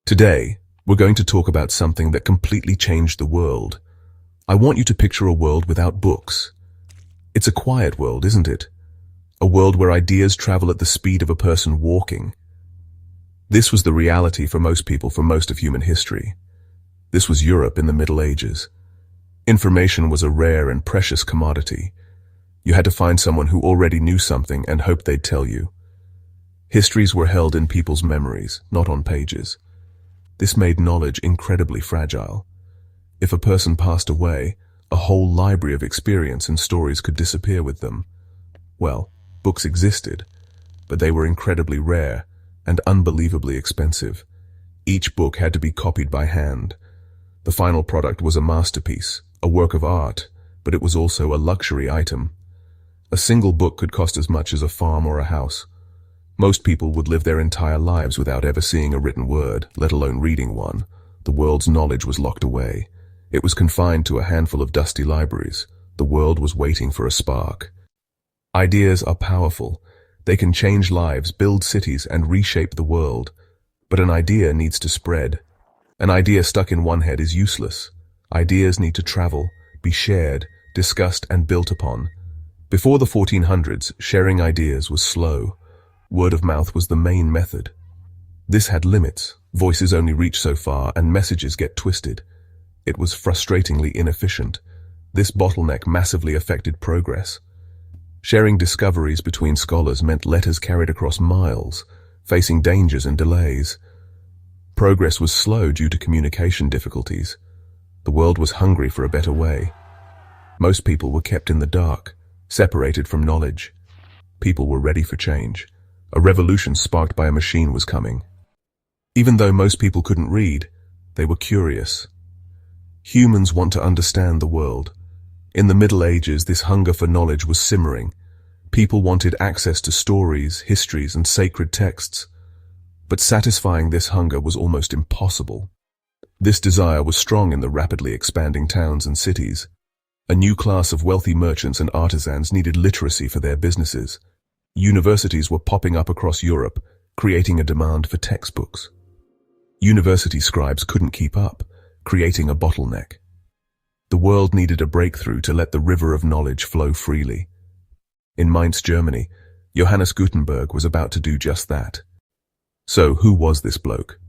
Today, we're going to talk about something that completely changed the world. I want you to picture a world without books. It's a quiet world, isn't it? A world where ideas travel at the speed of a person walking. This was the reality for most people for most of human history. This was Europe in the Middle Ages. Information was a rare and precious commodity. You had to find someone who already knew something and hoped they'd tell you. Histories were held in people's memories, not on pages. This made knowledge incredibly fragile. If a person passed away, a whole library of experience and stories could disappear with them. Well, books existed, but they were incredibly rare and unbelievably expensive. Each book had to be copied by hand. The final product was a masterpiece, a work of art, but it was also a luxury item. A single book could cost as much as a farm or a house. Most people would live their entire lives without ever seeing a written word, let alone reading one. The world's knowledge was locked away. It was confined to a handful of dusty libraries. The world was waiting for a spark. Ideas are powerful. They can change lives, build cities, and reshape the world. But an idea needs to spread. An idea stuck in one head is useless. Ideas need to travel, be shared, discussed, and built upon. Before the 1400s, sharing ideas was slow. Word of mouth was the main method. This had limits. Voices only reach so far, and messages get twisted. It was frustratingly inefficient. This bottleneck massively affected progress. Sharing discoveries between scholars meant letters carried across miles, facing dangers and delays. Progress was slow due to communication difficulties. The world was hungry for a better way. Most people were kept in the dark, separated from knowledge. People were ready for change. A revolution sparked by a machine was coming. Even though most people couldn't read, they were curious. Humans want to understand the world. In the Middle Ages, this hunger for knowledge was simmering. People wanted access to stories, histories, and sacred texts. But satisfying this hunger was almost impossible. This desire was strong in the rapidly expanding towns and cities. A new class of wealthy merchants and artisans needed literacy for their businesses. Universities were popping up across Europe, creating a demand for textbooks. University scribes couldn't keep up, creating a bottleneck. The world needed a breakthrough to let the river of knowledge flow freely. In Mainz, Germany, Johannes Gutenberg was about to do just that. So, who was this bloke?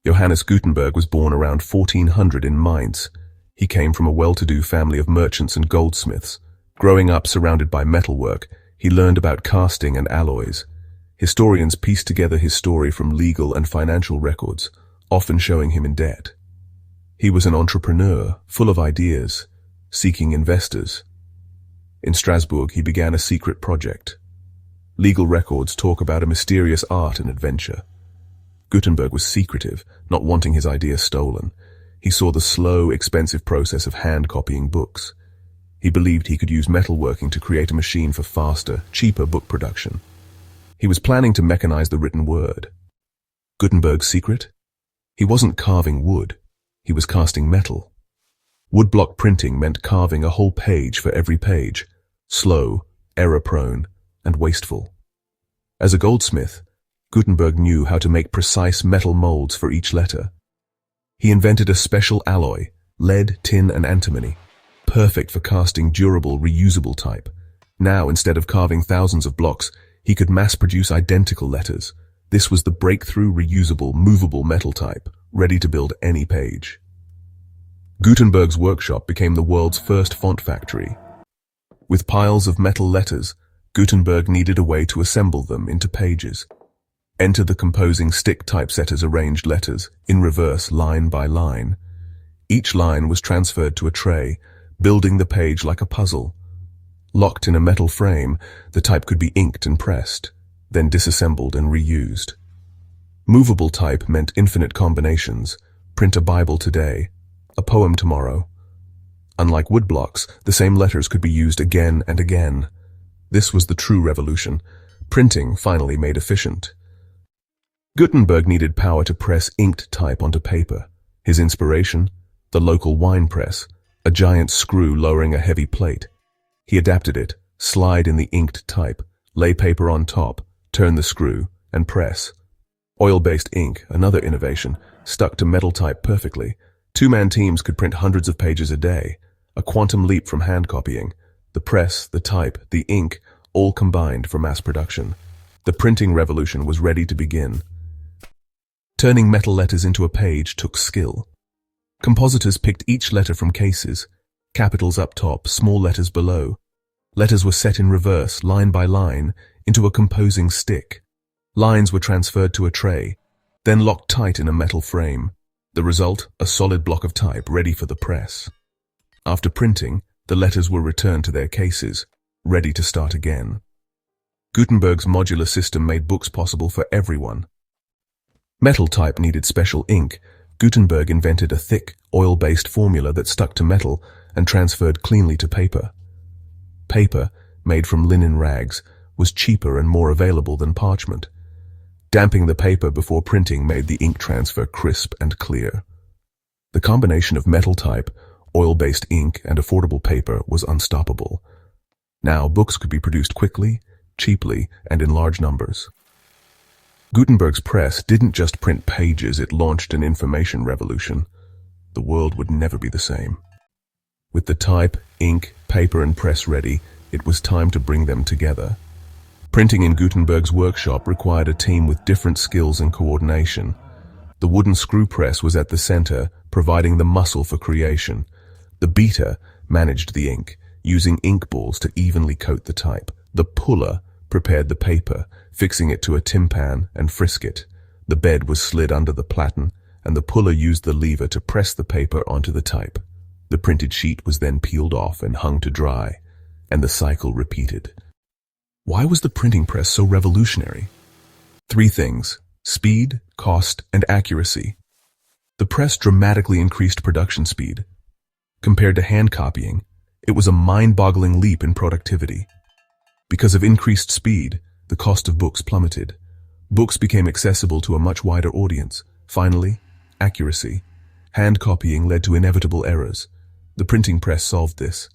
Johannes Gutenberg was born around 1400 in Mainz. He came from a well-to-do family of merchants and goldsmiths. Growing up surrounded by metalwork, he learned about casting and alloys. Historians pieced together his story from legal and financial records, often showing him in debt. He was an entrepreneur, full of ideas, seeking investors. In Strasbourg, he began a secret project. Legal records talk about a mysterious art and adventure. Gutenberg was secretive, not wanting his ideas stolen. He saw the slow, expensive process of hand-copying books. He believed he could use metalworking to create a machine for faster, cheaper book production. He was planning to mechanize the written word. Gutenberg's secret? He wasn't carving wood. He was casting metal. Woodblock printing meant carving a whole page for every page, slow, error-prone, and wasteful. As a goldsmith, Gutenberg knew how to make precise metal molds for each letter. He invented a special alloy, lead, tin, and antimony, perfect for casting durable, reusable type. Now, instead of carving thousands of blocks, he could mass-produce identical letters. This was the breakthrough, reusable, movable metal type, ready to build any page. Gutenberg's workshop became the world's first font factory. With piles of metal letters, Gutenberg needed a way to assemble them into pages. Enter the composing stick typesetters arranged letters, in reverse, line by line. Each line was transferred to a tray, building the page like a puzzle. Locked in a metal frame, the type could be inked and pressed, then disassembled and reused. Movable type meant infinite combinations. Print a Bible today, a poem tomorrow. Unlike woodblocks, the same letters could be used again and again. This was the true revolution. Printing finally made efficient. Gutenberg needed power to press inked type onto paper. His inspiration? The local wine press, a giant screw lowering a heavy plate. He adapted it, slide in the inked type, lay paper on top, turn the screw, and press. Oil-based ink, another innovation, stuck to metal type perfectly. Two-man teams could print hundreds of pages a day, a quantum leap from hand copying. The press, the type, the ink, all combined for mass production. The printing revolution was ready to begin. Turning metal letters into a page took skill. Compositors picked each letter from cases, capitals up top, small letters below. Letters were set in reverse, line by line, into a composing stick. Lines were transferred to a tray, then locked tight in a metal frame. The result, a solid block of type ready for the press. After printing, the letters were returned to their cases, ready to start again. Gutenberg's modular system made books possible for everyone. Metal type needed special ink. Gutenberg invented a thick, oil-based formula that stuck to metal and transferred cleanly to paper. Paper, made from linen rags, was cheaper and more available than parchment. Damping the paper before printing made the ink transfer crisp and clear. The combination of metal type, oil-based ink, and affordable paper was unstoppable. Now books could be produced quickly, cheaply, and in large numbers. Gutenberg's press didn't just print pages, it launched an information revolution. The world would never be the same. With the type, ink, paper, and press ready, it was time to bring them together. Printing in Gutenberg's workshop required a team with different skills and coordination. The wooden screw press was at the center, providing the muscle for creation. The beater managed the ink, using ink balls to evenly coat the type. The puller prepared the paper, fixing it to a timpan and frisk it. The bed was slid under the platen, and the puller used the lever to press the paper onto the type. The printed sheet was then peeled off and hung to dry, and the cycle repeated. Why was the printing press so revolutionary? 3 things: speed, cost, and accuracy. The press dramatically increased production speed. Compared to hand copying, it was a mind-boggling leap in productivity. Because of increased speed, the cost of books plummeted. Books became accessible to a much wider audience. Finally, accuracy. Hand copying led to inevitable errors. The printing press solved this.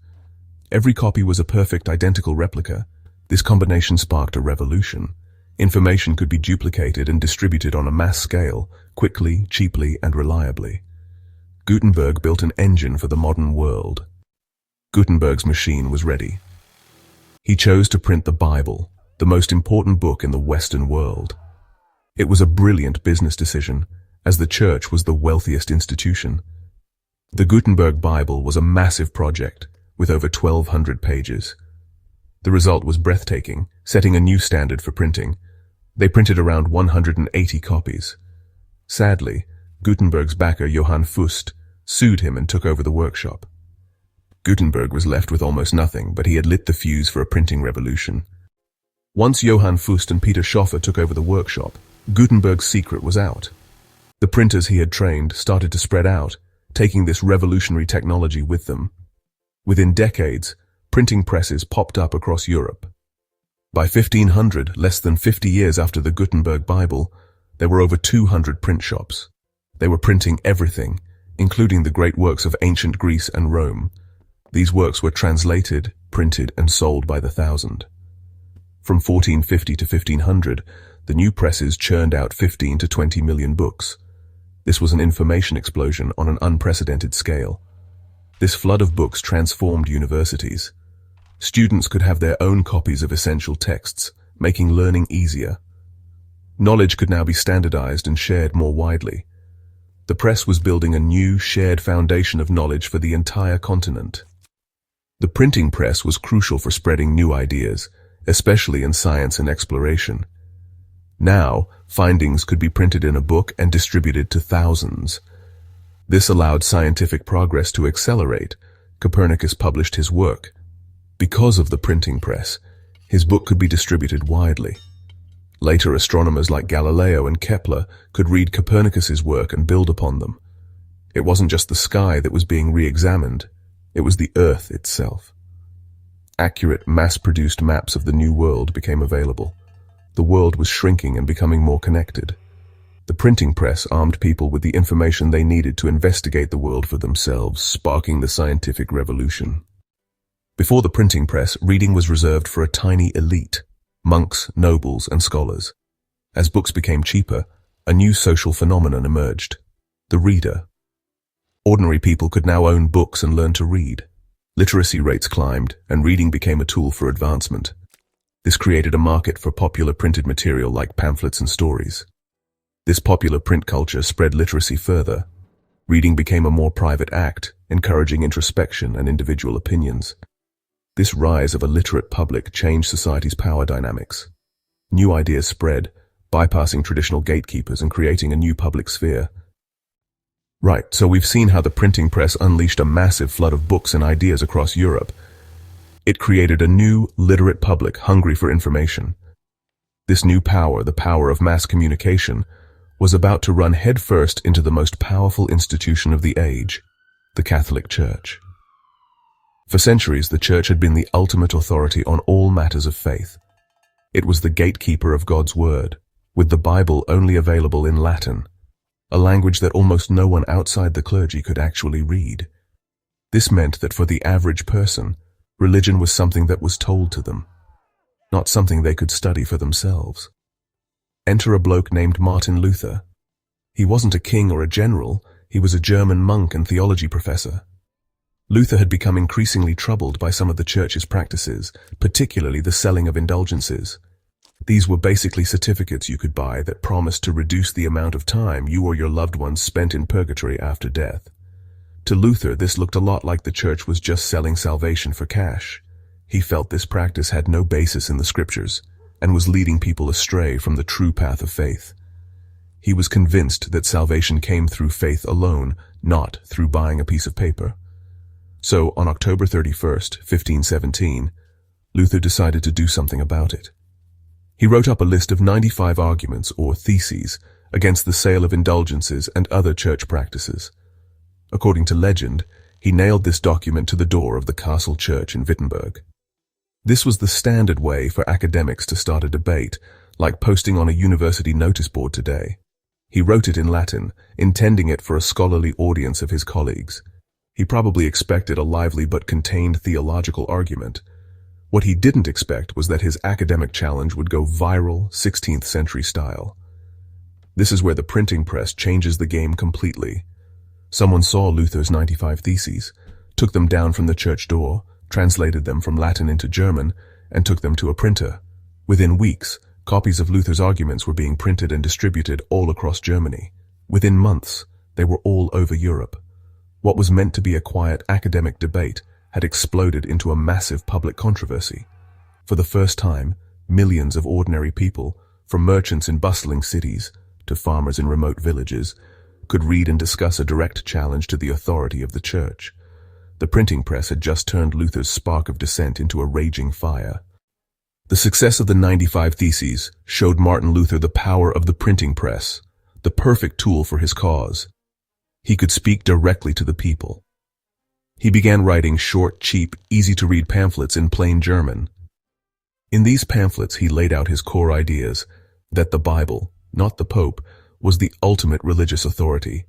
Every copy was a perfect, identical replica. This combination sparked a revolution. Information could be duplicated and distributed on a mass scale, quickly, cheaply, and reliably. Gutenberg built an engine for the modern world. Gutenberg's machine was ready. He chose to print the Bible, the most important book in the Western world. It was a brilliant business decision, as the church was the wealthiest institution. The Gutenberg Bible was a massive project, with over 1,200 pages. The result was breathtaking, setting a new standard for printing. They printed around 180 copies. Sadly, Gutenberg's backer Johann Fust sued him and took over the workshop. Gutenberg was left with almost nothing, but he had lit the fuse for a printing revolution. Once Johann Fust and Peter Schoffer took over the workshop, Gutenberg's secret was out. The printers he had trained started to spread out, taking this revolutionary technology with them. Within decades, printing presses popped up across Europe. By 1500, less than 50 years after the Gutenberg Bible, there were over 200 print shops. They were printing everything, including the great works of ancient Greece and Rome. These works were translated, printed, and sold by the thousand. From 1450 to 1500, the new presses churned out 15 to 20 million books. This was an information explosion on an unprecedented scale. This flood of books transformed universities. Students could have their own copies of essential texts, making learning easier. Knowledge could now be standardized and shared more widely. The press was building a new, shared foundation of knowledge for the entire continent. The printing press was crucial for spreading new ideas, especially in science and exploration. Now, findings could be printed in a book and distributed to thousands. This allowed scientific progress to accelerate. Copernicus published his work. Because of the printing press, his book could be distributed widely. Later, astronomers like Galileo and Kepler could read Copernicus's work and build upon them. It wasn't just the sky that was being re-examined, it was the Earth itself. Accurate, mass-produced maps of the New World became available. The world was shrinking and becoming more connected. The printing press armed people with the information they needed to investigate the world for themselves, sparking the scientific revolution. Before the printing press, reading was reserved for a tiny elite, monks, nobles, and scholars. As books became cheaper, a new social phenomenon emerged: the reader. Ordinary people could now own books and learn to read. Literacy rates climbed, and reading became a tool for advancement. This created a market for popular printed material like pamphlets and stories. This popular print culture spread literacy further. Reading became a more private act, encouraging introspection and individual opinions. This rise of a literate public changed society's power dynamics. New ideas spread, bypassing traditional gatekeepers and creating a new public sphere. Right, so we've seen how the printing press unleashed a massive flood of books and ideas across Europe. It created a new, literate public hungry for information. This new power, the power of mass communication, was about to run headfirst into the most powerful institution of the age, the Catholic Church. For centuries, the Church had been the ultimate authority on all matters of faith. It was the gatekeeper of God's Word, with the Bible only available in Latin, a language that almost no one outside the clergy could actually read. This meant that for the average person, religion was something that was told to them, not something they could study for themselves. Enter a bloke named Martin Luther. He wasn't a king or a general, he was a German monk and theology professor. Luther had become increasingly troubled by some of the church's practices, particularly the selling of indulgences. These were basically certificates you could buy that promised to reduce the amount of time you or your loved ones spent in purgatory after death. To Luther, this looked a lot like the church was just selling salvation for cash. He felt this practice had no basis in the scriptures and was leading people astray from the true path of faith. He was convinced that salvation came through faith alone, not through buying a piece of paper. So, on October 31st, 1517, Luther decided to do something about it. He wrote up a list of 95 arguments, or theses, against the sale of indulgences and other church practices. According to legend, he nailed this document to the door of the castle church in Wittenberg. This was the standard way for academics to start a debate, like posting on a university notice board today. He wrote it in Latin, intending it for a scholarly audience of his colleagues. He probably expected a lively but contained theological argument. What he didn't expect was that his academic challenge would go viral, 16th century style. This is where the printing press changes the game completely. Someone saw Luther's 95 theses, took them down from the church door, translated them from Latin into German, and took them to a printer. Within weeks, copies of Luther's arguments were being printed and distributed all across Germany. Within months, they were all over Europe. What was meant to be a quiet academic debate had exploded into a massive public controversy. For the first time, millions of ordinary people, from merchants in bustling cities to farmers in remote villages, could read and discuss a direct challenge to the authority of the church. The printing press had just turned Luther's spark of dissent into a raging fire. The success of the 95 Theses showed Martin Luther the power of the printing press, the perfect tool for his cause. He could speak directly to the people. He began writing short, cheap, easy-to-read pamphlets in plain German. In these pamphlets, he laid out his core ideas, that the Bible, not the Pope, was the ultimate religious authority.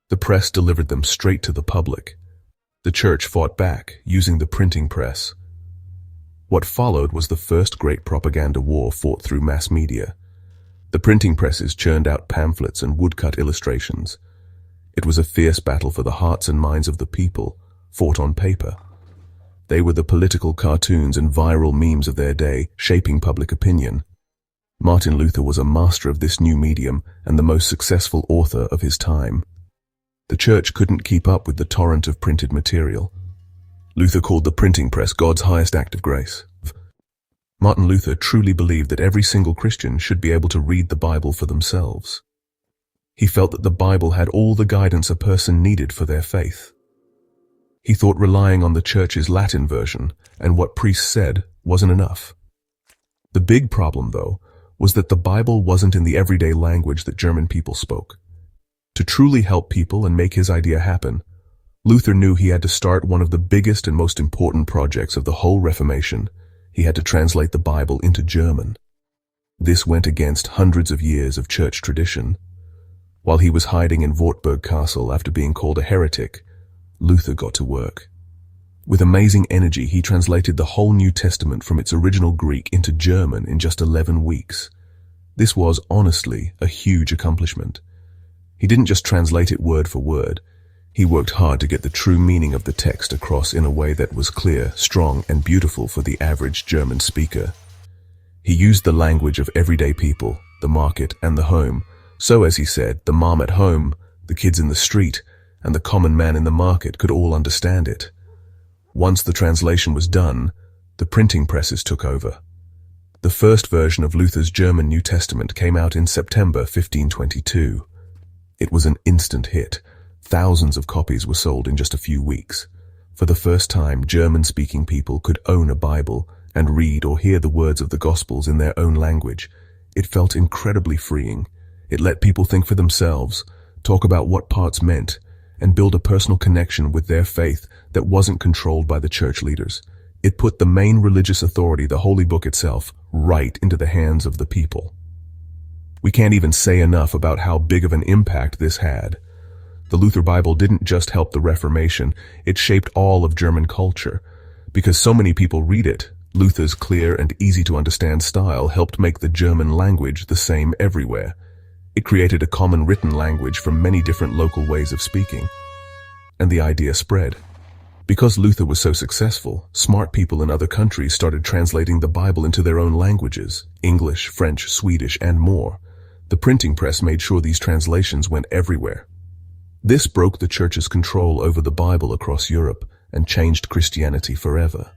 The press delivered them straight to the public. The church fought back, using the printing press. What followed was the first great propaganda war fought through mass media. The printing presses churned out pamphlets and woodcut illustrations. It was a fierce battle for the hearts and minds of the people, fought on paper. They were the political cartoons and viral memes of their day, shaping public opinion. Martin Luther was a master of this new medium and the most successful author of his time. The church couldn't keep up with the torrent of printed material. Luther called the printing press God's highest act of grace. Martin Luther truly believed that every single Christian should be able to read the Bible for themselves. He felt that the Bible had all the guidance a person needed for their faith. He thought relying on the church's Latin version and what priests said wasn't enough. The big problem, though, was that the Bible wasn't in the everyday language that German people spoke. To truly help people and make his idea happen, Luther knew he had to start one of the biggest and most important projects of the whole Reformation. He had to translate the Bible into German. This went against hundreds of years of church tradition. While he was hiding in Wartburg Castle after being called a heretic, Luther got to work. With amazing energy, he translated the whole New Testament from its original Greek into German in just 11 weeks. This was, honestly, a huge accomplishment. He didn't just translate it word for word. He worked hard to get the true meaning of the text across in a way that was clear, strong, and beautiful for the average German speaker. He used the language of everyday people, the market, and the home, so, as he said, the mom at home, the kids in the street, and the common man in the market could all understand it. Once the translation was done, the printing presses took over. The first version of Luther's German New Testament came out in September 1522. It was an instant hit. Thousands of copies were sold in just a few weeks. For the first time, German-speaking people could own a Bible and read or hear the words of the Gospels in their own language. It felt incredibly freeing. It let people think for themselves, talk about what parts meant, and build a personal connection with their faith that wasn't controlled by the church leaders. It put the main religious authority, the Holy Book itself, right into the hands of the people. We can't even say enough about how big of an impact this had. The Luther Bible didn't just help the Reformation, it shaped all of German culture. Because so many people read it, Luther's clear and easy-to-understand style helped make the German language the same everywhere. It created a common written language from many different local ways of speaking. And the idea spread. Because Luther was so successful, smart people in other countries started translating the Bible into their own languages, English, French, Swedish, and more. The printing press made sure these translations went everywhere. This broke the church's control over the Bible across Europe and changed Christianity forever.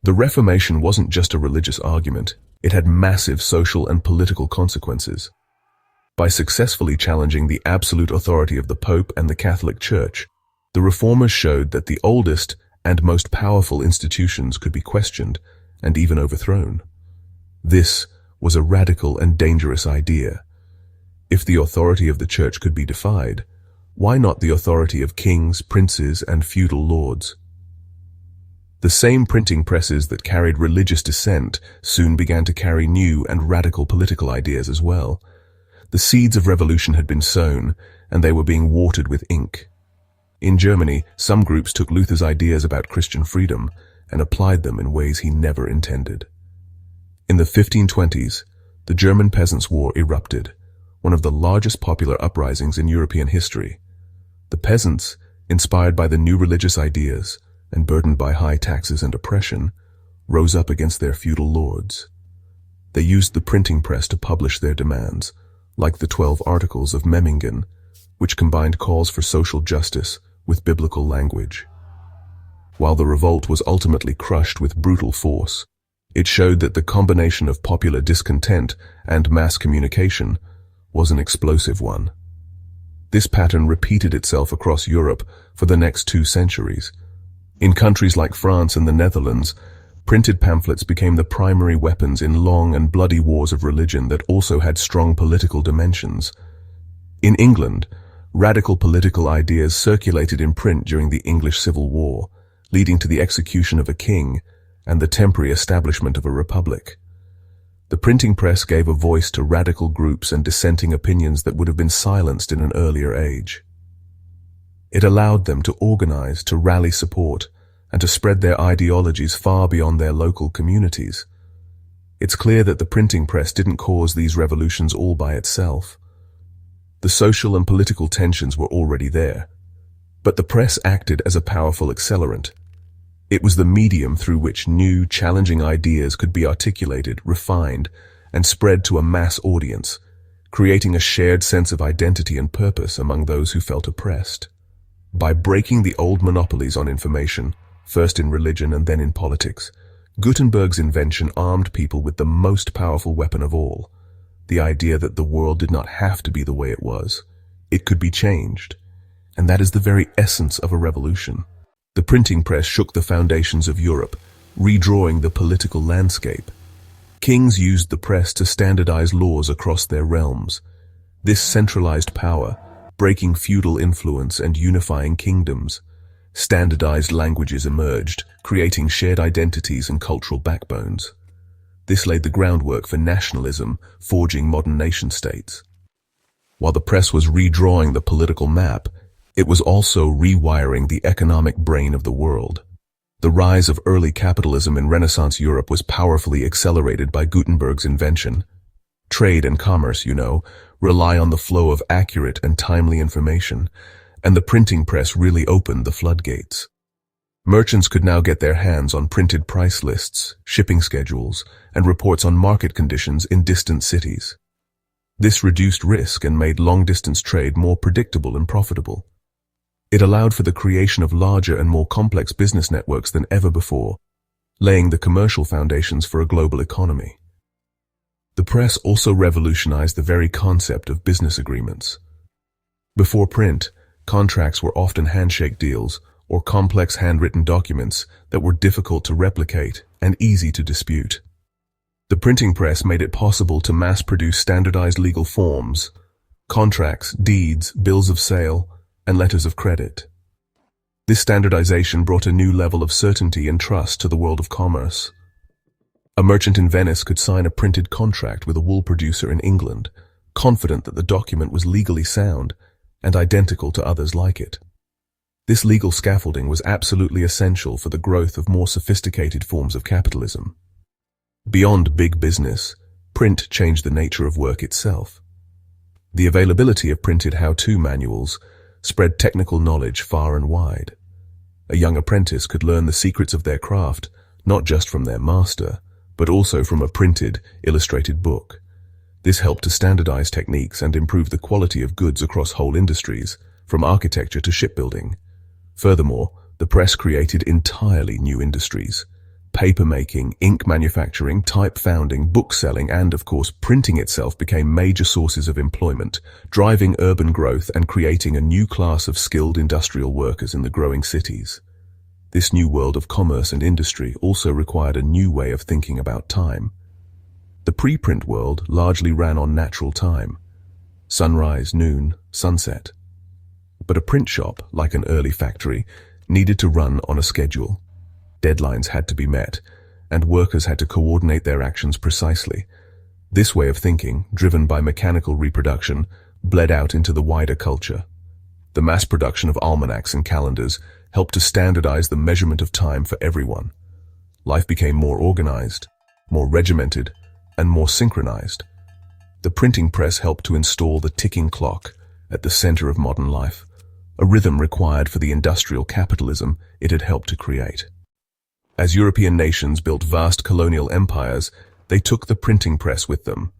The Reformation wasn't just a religious argument, it had massive social and political consequences. By successfully challenging the absolute authority of the Pope and the Catholic Church, the Reformers showed that the oldest and most powerful institutions could be questioned and even overthrown. This was a radical and dangerous idea. If the authority of the Church could be defied, why not the authority of kings, princes, and feudal lords? The same printing presses that carried religious dissent soon began to carry new and radical political ideas as well. The seeds of revolution had been sown, and they were being watered with ink. In Germany, some groups took Luther's ideas about Christian freedom and applied them in ways he never intended. In the 1520s, the German Peasants' War erupted, one of the largest popular uprisings in European history. The peasants, inspired by the new religious ideas and burdened by high taxes and oppression, rose up against their feudal lords. They used the printing press to publish their demands, like the 12 Articles of Memmingen, which combined calls for social justice with biblical language. While the revolt was ultimately crushed with brutal force, it showed that the combination of popular discontent and mass communication was an explosive one. This pattern repeated itself across Europe for the next 2 centuries. In countries like France and the Netherlands, printed pamphlets became the primary weapons in long and bloody wars of religion that also had strong political dimensions. In England, radical political ideas circulated in print during the English Civil War, leading to the execution of a king and the temporary establishment of a republic. The printing press gave a voice to radical groups and dissenting opinions that would have been silenced in an earlier age. It allowed them to organize, to rally support, and to spread their ideologies far beyond their local communities. It's clear that the printing press didn't cause these revolutions all by itself. The social and political tensions were already there, but the press acted as a powerful accelerant. It was the medium through which new, challenging ideas could be articulated, refined, and spread to a mass audience, creating a shared sense of identity and purpose among those who felt oppressed. By breaking the old monopolies on information, first in religion and then in politics, Gutenberg's invention armed people with the most powerful weapon of all, the idea that the world did not have to be the way it was. It could be changed, and that is the very essence of a revolution. The printing press shook the foundations of Europe, redrawing the political landscape. Kings used the press to standardize laws across their realms. This centralized power, breaking feudal influence and unifying kingdoms. Standardized languages emerged, creating shared identities and cultural backbones. This laid the groundwork for nationalism, forging modern nation-states. While the press was redrawing the political map, it was also rewiring the economic brain of the world. The rise of early capitalism in Renaissance Europe was powerfully accelerated by Gutenberg's invention. Trade and commerce, rely on the flow of accurate and timely information, and the printing press really opened the floodgates. Merchants could now get their hands on printed price lists, shipping schedules, and reports on market conditions in distant cities. This reduced risk and made long-distance trade more predictable and profitable. It allowed for the creation of larger and more complex business networks than ever before, laying the commercial foundations for a global economy. The press also revolutionized the very concept of business agreements. Before print, contracts were often handshake deals or complex handwritten documents that were difficult to replicate and easy to dispute. The printing press made it possible to mass-produce standardized legal forms, contracts, deeds, bills of sale, and letters of credit. This standardization brought a new level of certainty and trust to the world of commerce. A merchant in Venice could sign a printed contract with a wool producer in England, confident that the document was legally sound and identical to others like it. This legal scaffolding was absolutely essential for the growth of more sophisticated forms of capitalism. Beyond big business, print changed the nature of work itself. The availability of printed how-to manuals spread technical knowledge far and wide. A young apprentice could learn the secrets of their craft, not just from their master, but also from a printed, illustrated book. This helped to standardize techniques and improve the quality of goods across whole industries, from architecture to shipbuilding. Furthermore, the press created entirely new industries. Paper-making, ink manufacturing, type founding, book selling, and, of course, printing itself became major sources of employment, driving urban growth and creating a new class of skilled industrial workers in the growing cities. This new world of commerce and industry also required a new way of thinking about time. The pre-print world largely ran on natural time: sunrise, noon, sunset. But a print shop, like an early factory, needed to run on a schedule. Deadlines had to be met, and workers had to coordinate their actions precisely. This way of thinking, driven by mechanical reproduction, bled out into the wider culture. The mass production of almanacs and calendars helped to standardize the measurement of time for everyone. Life became more organized, more regimented, and more synchronized. The printing press helped to install the ticking clock at the center of modern life, a rhythm required for the industrial capitalism it had helped to create. As European nations built vast colonial empires, they took the printing press with them.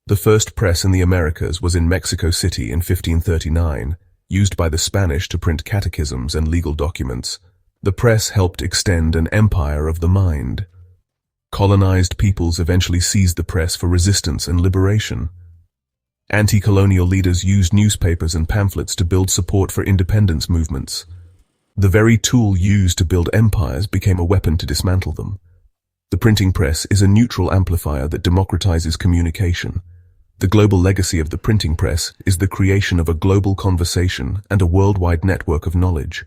The first press in the Americas was in Mexico City in 1539, used by the Spanish to print catechisms and legal documents. The press helped extend an empire of the mind. Colonized peoples eventually seized the press for resistance and liberation. Anti-colonial leaders used newspapers and pamphlets to build support for independence movements. The very tool used to build empires became a weapon to dismantle them. The printing press is a neutral amplifier that democratizes communication. The global legacy of the printing press is the creation of a global conversation and a worldwide network of knowledge.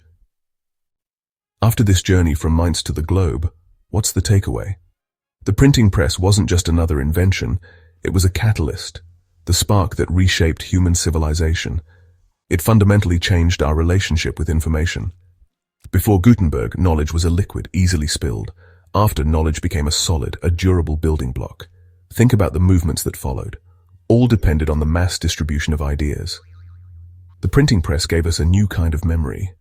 After this journey from Mainz to the globe, what's the takeaway? The printing press wasn't just another invention, it was a catalyst, the spark that reshaped human civilization. It fundamentally changed our relationship with information. Before Gutenberg, knowledge was a liquid, easily spilled. After, knowledge became a solid, a durable building block. Think about the movements that followed. All depended on the mass distribution of ideas. The printing press gave us a new kind of memory.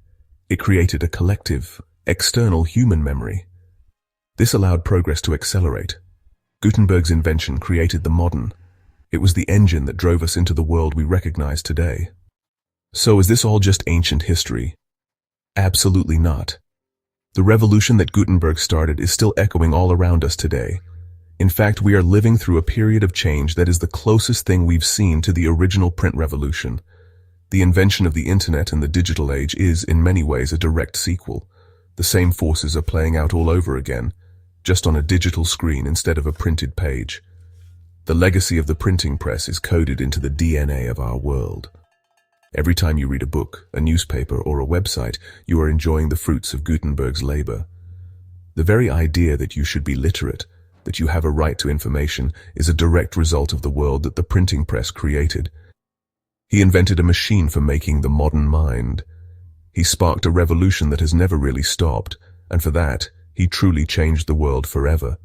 It created a collective, external human memory. This allowed progress to accelerate. Gutenberg's invention created the modern. It was the engine that drove us into the world we recognize today. So is this all just ancient history? Absolutely not. The revolution that Gutenberg started is still echoing all around us today. In fact, we are living through a period of change that is the closest thing we've seen to the original print revolution. The invention of the internet and the digital age is, in many ways, a direct sequel. The same forces are playing out all over again, just on a digital screen instead of a printed page. The legacy of the printing press is coded into the DNA of our world. Every time you read a book, a newspaper, or a website, you are enjoying the fruits of Gutenberg's labor. The very idea that you should be literate, that you have a right to information, is a direct result of the world that the printing press created. He invented a machine for making the modern mind. He sparked a revolution that has never really stopped, and for that, he truly changed the world forever.